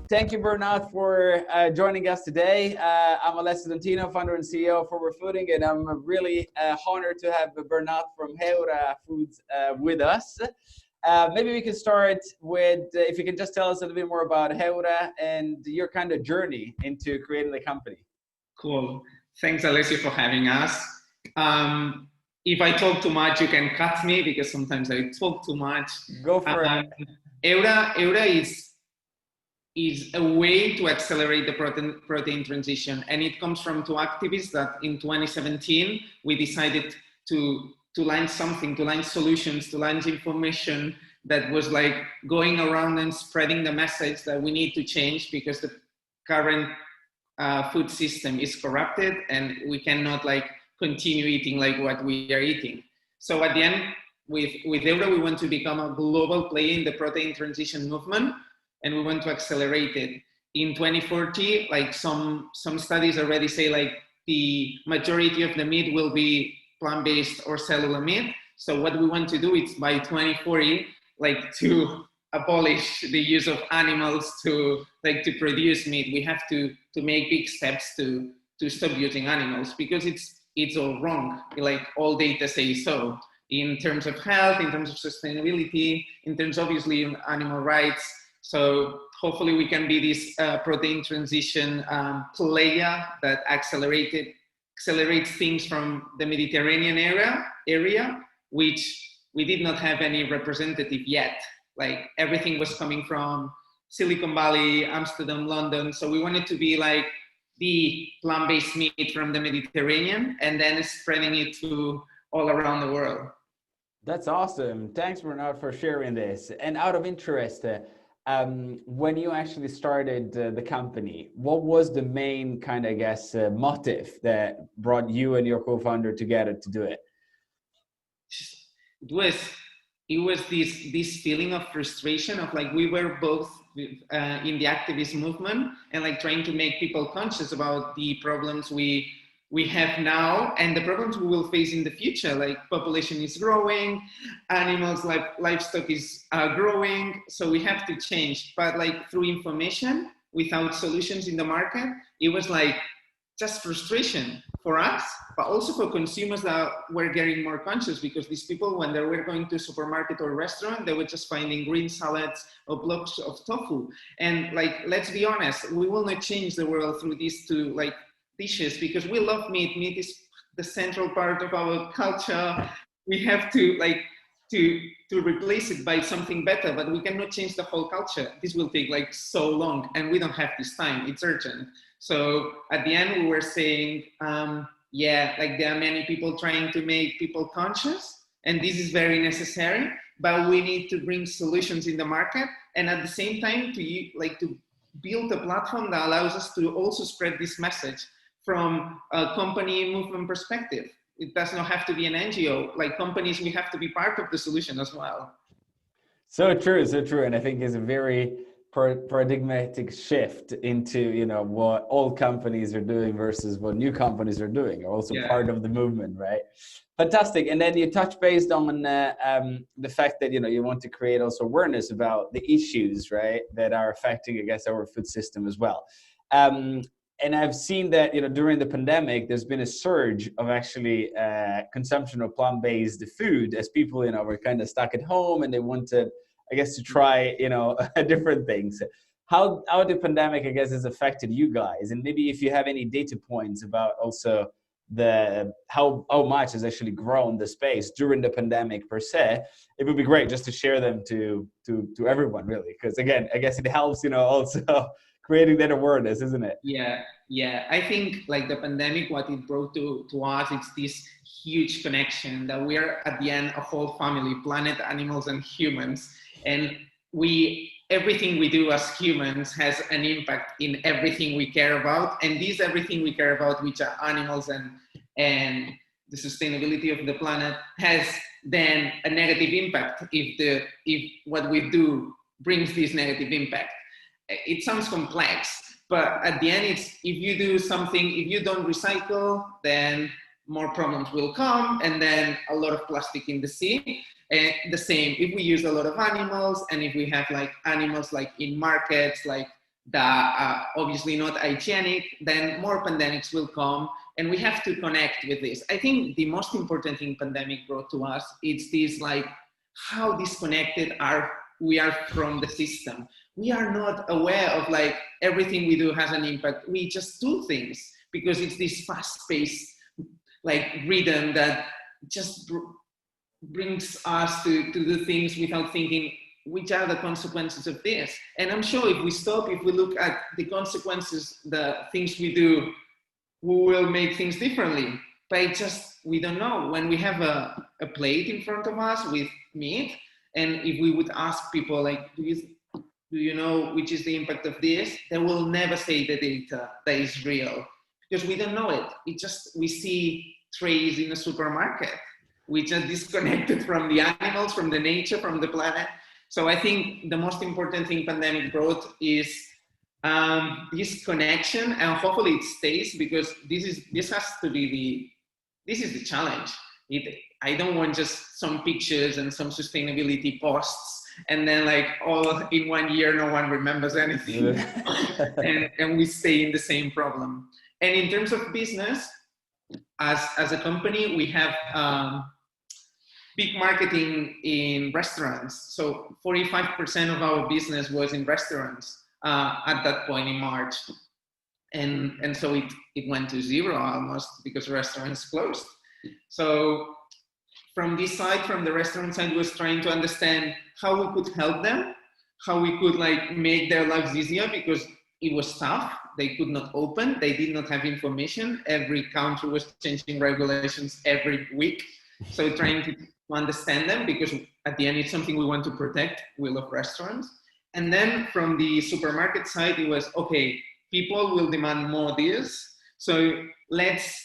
Thank you, Bernat, for joining us today. I'm Alessio Dantino, founder and CEO of Heura Foods, and I'm really honored to have Bernat from Heura Foods with us. Maybe we can start with, if you can just tell us a little bit more about Heura and your kind of journey into creating the company. Cool. Thanks, Alessio, for having us. If I talk too much, you can cut me because sometimes I talk too much. Go for it. Heura is a way to accelerate the protein transition, and it comes from two activists that in 2017 we decided to launch something, to launch solutions, to launch information that was like going around and spreading the message that we need to change because the current food system is corrupted and we cannot like continue eating like what we are eating. So at the end, with Heura, we want to become a global player in the protein transition movement, and we want to accelerate it. In 2040, like some studies already say like the majority of the meat will be plant-based or cellular meat. So what we want to do is by 2040, like to abolish the use of animals to produce meat. We have to make big steps to stop using animals because it's all wrong. Like all data say so in terms of health, in terms of sustainability, in terms obviously of animal rights. So hopefully we can be this protein transition player that accelerates things from the Mediterranean area, which we did not have any representative yet. Like everything was coming from Silicon Valley, Amsterdam, London. So we wanted to be like the plant-based meat from the Mediterranean and then spreading it to all around the world. That's awesome. Thanks, Bernat, for sharing this. And out of interest, when you actually started the company, what was the main kind of, I guess, motive that brought you and your co-founder together to do it? It was this feeling of frustration of like we were both in the activist movement and like trying to make people conscious about the problems we have now and the problems we will face in the future. Like population is growing, animals like livestock is growing, so we have to change. But like through information without solutions in the market, it was like just frustration for us, but also for consumers that were getting more conscious because these people, when they were going to a supermarket or restaurant, they were just finding green salads or blocks of tofu. And like, let's be honest, we will not change the world through these two like dishes because we love meat. Meat is the central part of our culture. We have to like to replace it by something better, but we cannot change the whole culture. This will take like so long and we don't have this time. It's urgent. So at the end, we were saying, yeah, like there are many people trying to make people conscious, and this is very necessary, but we need to bring solutions in the market. And at the same time, to build a platform that allows us to also spread this message from a company movement perspective. It does not have to be an NGO. Like companies, we have to be part of the solution as well. So true, so true. And I think it's a very paradigmatic shift into, you know, what old companies are doing versus what new companies are doing, are also part of the movement, right? Fantastic. And then you touch based on the fact that, you know, you want to create also awareness about the issues, right, that are affecting, I guess, our food system as well. And I've seen that, you know, during the pandemic, there's been a surge of actually consumption of plant-based food as people, you know, were kind of stuck at home and they wanted, I guess, to try, you know, different things. How the pandemic, I guess, has affected you guys, and maybe if you have any data points about also how much has actually grown the space during the pandemic per se, it would be great just to share them to everyone, really, because again, I guess it helps, you know, also creating that awareness, isn't it? Yeah. I think like the pandemic, what it brought to us, it's this huge connection that we are at the end a whole family, planet, animals, and humans. And everything we do as humans has an impact in everything we care about. And this everything we care about, which are animals and the sustainability of the planet, has then a negative impact if what we do brings this negative impact. It sounds complex, but at the end, it's if you do something, if you don't recycle, then more problems will come, and then a lot of plastic in the sea. And the same, if we use a lot of animals, and if we have like animals like in markets, like that are obviously not hygienic, then more pandemics will come, and we have to connect with this. I think the most important thing pandemic brought to us is this, like, how disconnected we are from the system. We are not aware of, like, everything we do has an impact. We just do things because it's this fast-paced, like, rhythm that just brings us to do things without thinking which are the consequences of this. And I'm sure if we stop, if we look at the consequences, the things we do, we will make things differently. But we don't know. When we have a plate in front of us with meat, and if we would ask people, like, do you know which is the impact of this? They will never say the data that is real, because we don't know it. We see trays in a supermarket. We just disconnected from the animals, from the nature, from the planet. So I think the most important thing pandemic brought is this connection, and hopefully it stays, because this is the challenge. I don't want just some pictures and some sustainability posts, and then, like, all in 1 year no one remembers anything, and we stay in the same problem. And in terms of business, as a company, we have big marketing in restaurants. So 45% of our business was in restaurants at that point in March. And so it went to zero almost, because restaurants closed. So from this side, from the restaurant side, was trying to understand how we could help them, how we could, like, make their lives easier, because it was tough. They could not open. They did not have information. Every country was changing regulations every week. So trying to understand them, because at the end it's something we want to protect. We love restaurants. And then from the supermarket side, it was, okay, people will demand more deals, so let's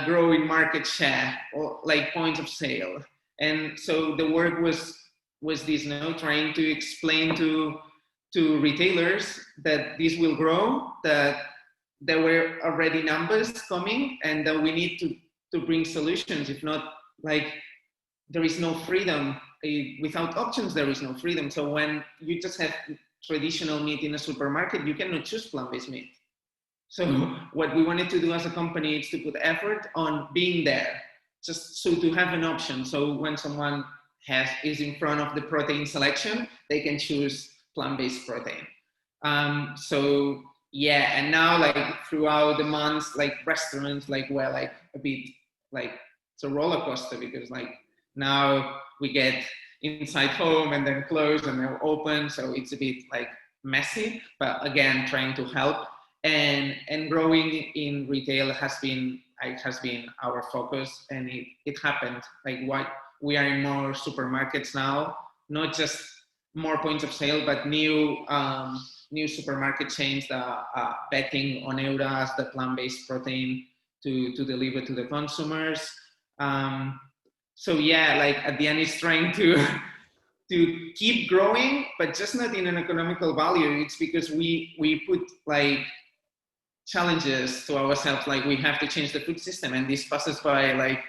grow in market share, or, like, point of sale. And so the work was this, trying to explain to retailers that this will grow, that there were already numbers coming, and that we need to bring solutions. If not, like, there is no freedom. Without options, there is no freedom. So when you just have traditional meat in a supermarket, you cannot choose plant-based meat. So what we wanted to do as a company is to put effort on being there, just so to have an option. So when someone is in front of the protein selection, they can choose plant-based protein. So yeah, and now, like, throughout the months, like, restaurants, like, were, like, a bit, like, it's a roller coaster, because, like, now we get inside home and then close and then open. So it's a bit, like, messy, but again, trying to help, and growing in retail has been our focus. And it happened, like, we are in more supermarkets now, not just more points of sale, but new supermarket chains that are betting on Heura as the plant-based protein to deliver to the consumers. So yeah, like, at the end, it's trying to keep growing, but just not in an economical value. It's because we put, like, challenges to ourselves, like, we have to change the food system, and this passes by, like,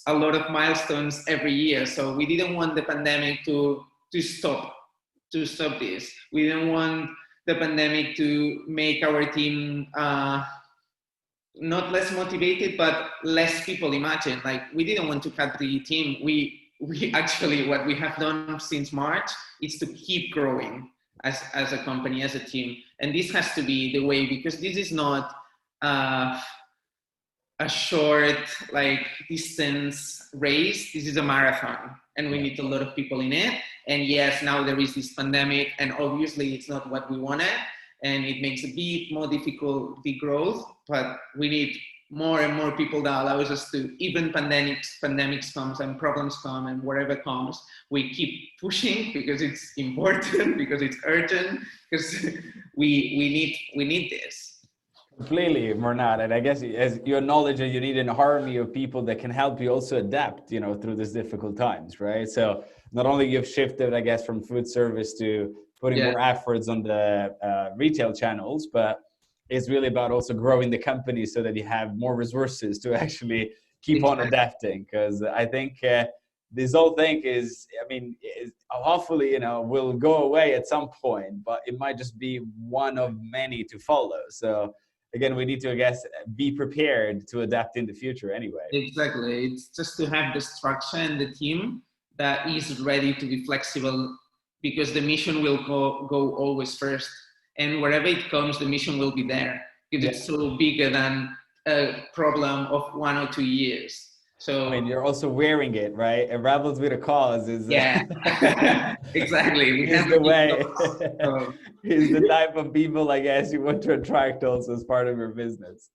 a lot of milestones every year. So we didn't want the pandemic to stop this. We didn't want the pandemic to make our team not less motivated, but less people imagine. Like, we didn't want to cut the team. We actually, what we have done since March is to keep growing as a company, as a team. And this has to be the way, because this is not a short, like, distance race. This is a marathon, and we need a lot of people in it. And yes, now there is this pandemic, and obviously it's not what we wanted, and it makes a bit more difficult, the growth, but we need more and more people that allows us to, even pandemics comes and problems come and whatever comes, we keep pushing, because it's important, because it's urgent, because we need this. Completely, Bernat. And I guess, as you acknowledge, that you need an army of people that can help you also adapt, through these difficult times, right? So not only you've shifted, I guess, from food service to putting more efforts on the retail channels, but it's really about also growing the company so that you have more resources to actually keep on adapting. Because I think this whole thing is, I mean, hopefully, will go away at some point, but it might just be one of many to follow. So again, we need to, I guess, be prepared to adapt in the future anyway. Exactly. It's just to have the structure and the team that is ready to be flexible, because the mission will go always first. And wherever it comes, the mission will be there, because it's so bigger than a problem of 1 or 2 years. So I mean, you're also wearing it, right? And Rebels with a Cause is exactly. Is the way. Is the type of people, I guess, you want to attract also as part of your business.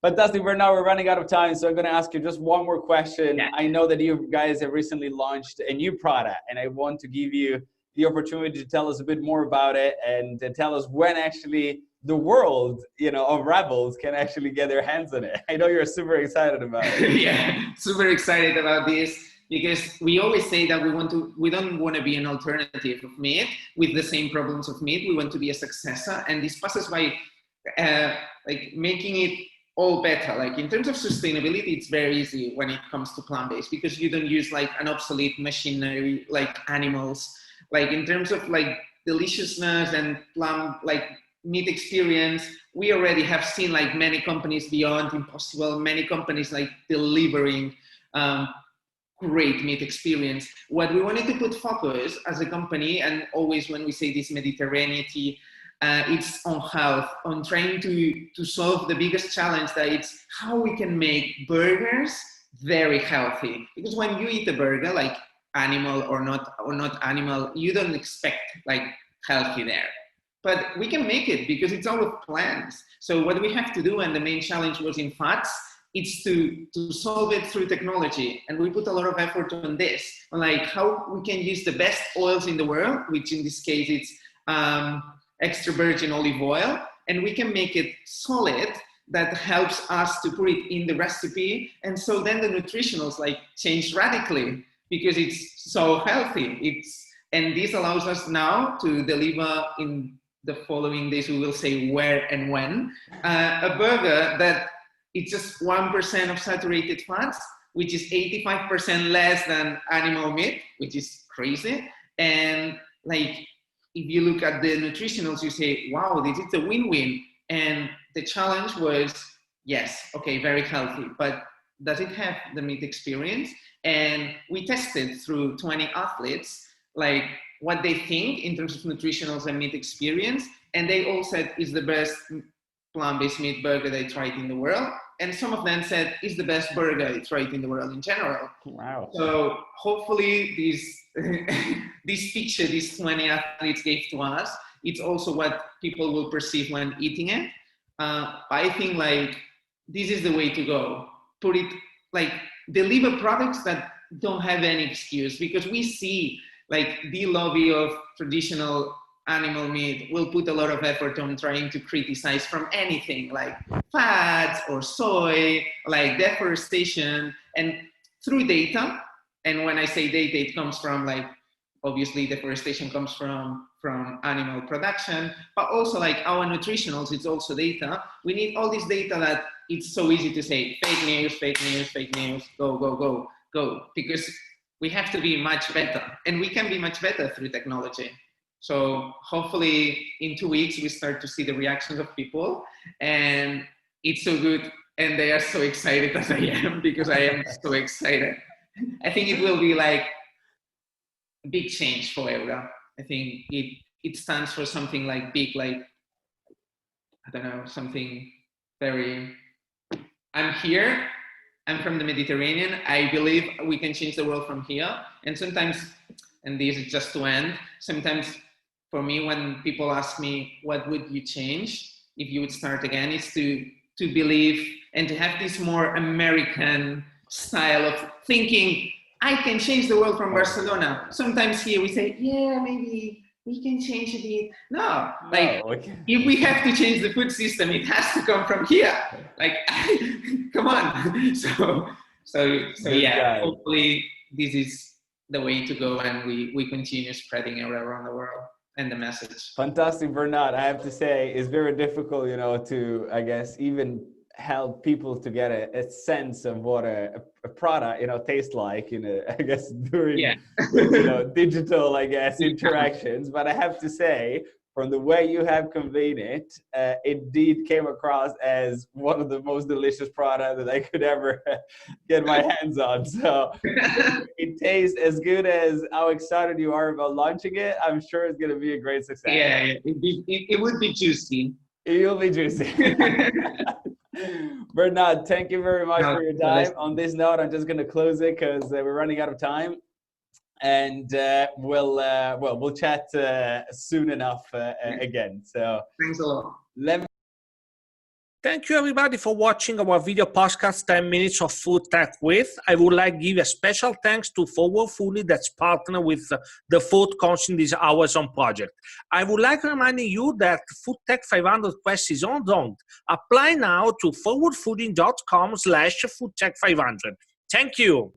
Fantastic. Now we're running out of time, so I'm going to ask you just one more question. Yeah. I know that you guys have recently launched a new product, and I want to give you the opportunity to tell us a bit more about it and to tell us when actually the world, of Rebels can actually get their hands on it. I know you're super excited about it. Yeah, super excited about this, because we always say that we don't want to be an alternative of meat with the same problems of meat. We want to be a successor, and this passes by like making it all better. Like in terms of sustainability, it's very easy when it comes to plant-based, because you don't use like an obsolete machinery like animals. Like in terms of like deliciousness and meat experience, we already have seen like many companies beyond Impossible, many companies like delivering great meat experience. What we wanted to put focus as a company, and always when we say this Mediterraneity, it's on health, on trying to solve the biggest challenge, that it's how we can make burgers very healthy. Because when you eat a burger, like animal or not animal, you don't expect like healthy there. But we can make it because it's all of plants. So what we have to do, and the main challenge was in fats, it's to solve it through technology. And we put a lot of effort on this, on like how we can use the best oils in the world, which in this case it's extra virgin olive oil, and we can make it solid. That helps us to put it in the recipe. And so then the nutritionals like change radically, because it's so healthy. And this allows us now to deliver in the following days, we will say where and when, a burger that it's just 1% of saturated fats, which is 85% less than animal meat, which is crazy. And like, if you look at the nutritionals, you say, wow, this is a win-win. And the challenge was, yes, okay, very healthy, but does it have the meat experience? And we tested through 20 athletes, like what they think in terms of nutritionals and meat experience. And they all said it's the best plant-based meat burger they tried in the world. And some of them said it's the best burger they tried in the world in general. Wow. So hopefully this picture these 20 athletes gave to us, it's also what people will perceive when eating it. I think like this is the way to go. Put it like deliver products that don't have any excuse, because we see like the lobby of traditional animal meat will put a lot of effort on trying to criticize from anything like fats or soy, like deforestation, and through data. And when I say data, it comes from like, obviously deforestation comes from animal production, but also like our nutritionals, it's also data. We need all this data that it's so easy to say fake news, go, because we have to be much better, and we can be much better through technology. So hopefully in 2 weeks, we start to see the reactions of people, and it's so good. And they are so excited as I am, because I am so excited. I think it will be like a big change for Heura. I think it stands for something like big, like, I don't know, something very, I'm here, I'm from the Mediterranean. I believe we can change the world from here. And sometimes, and this is just to end, sometimes for me, when people ask me, what would you change if you would start again, is to believe and to have this more American style of thinking, I can change the world from Barcelona. Sometimes here we say, yeah, maybe we can change a bit. No, like if we have to change the food system, it has to come from here. Like, come on. So yeah, hopefully this is the way to go, and we continue spreading it around the world and the message. Fantastic, Bernat. I have to say, it's very difficult, to, I guess, even help people to get a sense of what a product, tastes like, I guess during digital, I guess, interactions. But I have to say, from the way you have conveyed it, indeed came across as one of the most delicious products that I could ever get my hands on. So it tastes as good as how excited you are about launching it. I'm sure it's going to be a great success. Yeah, it would be juicy. You'll be juicy. Bernat, thank you very much for your time. On this note, I'm just going to close it because we're running out of time. And we'll chat soon enough again. So thanks a lot. Thank you everybody for watching our video podcast 10 minutes of food tech with. I would like to give a special thanks to Forward Foodie that's partnered with the TheFoodCons in this Hours-On project. I would like to remind you that Foodtech 500 Quest is on. Apply now to forwardfooding.com/Foodtech500. Thank you.